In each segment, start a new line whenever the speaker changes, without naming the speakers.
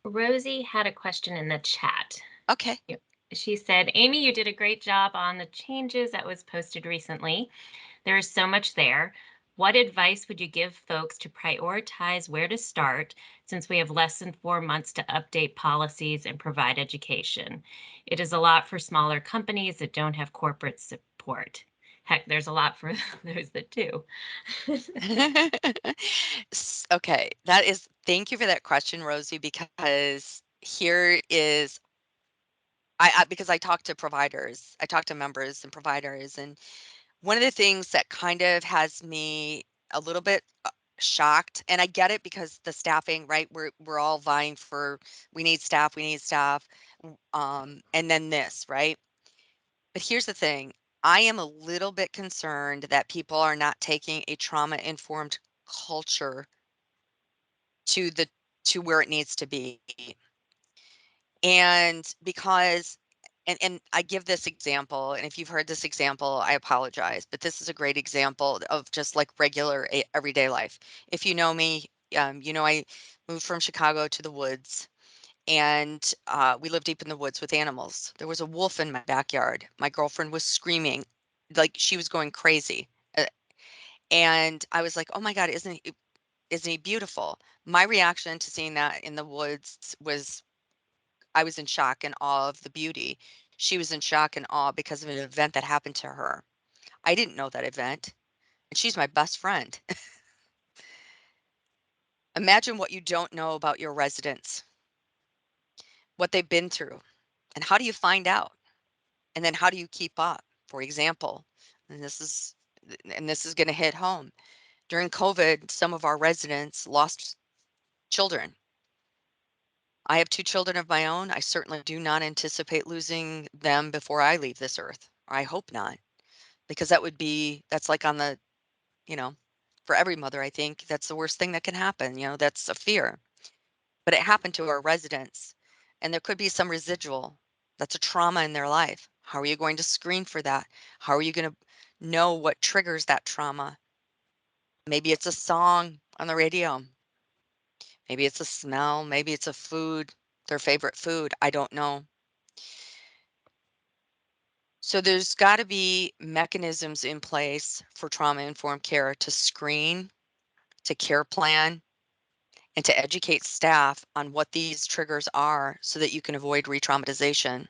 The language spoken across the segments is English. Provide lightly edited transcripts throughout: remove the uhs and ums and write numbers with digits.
Rosie had a question in the chat.
Okay.
Yep. She said, Amy, you did a great job on the changes that was posted recently. There is so much there. What advice would you give folks to prioritize where to start since we have less than 4 months to update policies and provide education? It is a lot for smaller companies that don't have corporate support. Heck, there's a lot for those that do.
Okay, thank you for that question, Rosie, because here is because I talk to providers, I talk to members and providers, and one of the things that kind of has me a little bit shocked, and I get it because the staffing, right? We're all vying for we need staff, and then this, right? But here's the thing. I am a little bit concerned that people are not taking a trauma-informed culture to the to where it needs to be. And because and I give this example, and if you've heard this example, I apologize, but this is a great example of just like regular everyday life. If you know me, I moved from Chicago to the woods, and we lived deep in the woods with animals. There was a wolf in my backyard. My girlfriend was screaming like she was going crazy. And I was like, "Oh my God, isn't he beautiful?" My reaction to seeing that in the woods was I was in shock and awe of the beauty. She was in shock and awe because of an event that happened to her. I didn't know that event, and she's my best friend. Imagine what you don't know about your residents, what they've been through, and how do you find out? And then how do you keep up? For example, and this is going to hit home. During COVID, some of our residents lost children. I have 2 children of my own. I certainly do not anticipate losing them before I leave this earth. I hope not, because that's like on the, you know, for every mother, I think that's the worst thing that can happen. That's a fear. But it happened to our residents, and there could be some residual. That's a trauma in their life. How are you going to screen for that? How are you going to know what triggers that trauma? Maybe it's a song on the radio. Maybe it's a smell. Maybe it's a food, their favorite food. I don't know. So there's got to be mechanisms in place for trauma-informed care to screen, to care plan, and to educate staff on what these triggers are so that you can avoid re-traumatization.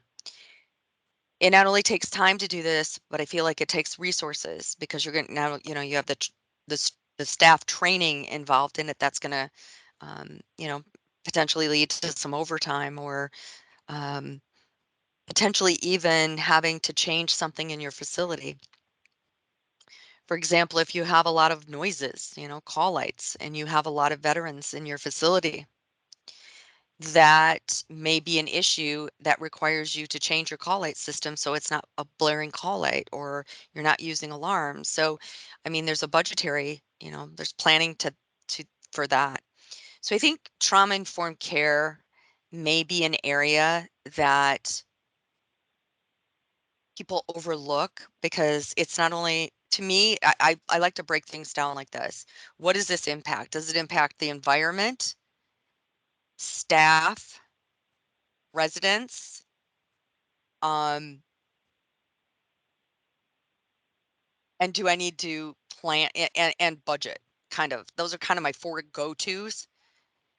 It not only takes time to do this, but I feel like it takes resources because you're going to now, you have the staff training involved in it that's going to, um, you know, potentially lead to some overtime or um, potentially even having to change something in your facility. For example, if you have a lot of noises, call lights, and you have a lot of veterans in your facility, that may be an issue that requires you to change your call light system so it's not a blaring call light or you're not using alarms. So, I mean, there's a budgetary, there's planning to for that. So I think trauma-informed care may be an area that people overlook because it's not only to me, I like to break things down like this. What does this impact? Does it impact the environment, staff, residents, um, and do I need to plan and budget? Kind of. Those are kind of my 4 go-tos.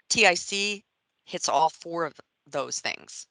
TIC hits all 4 of those things.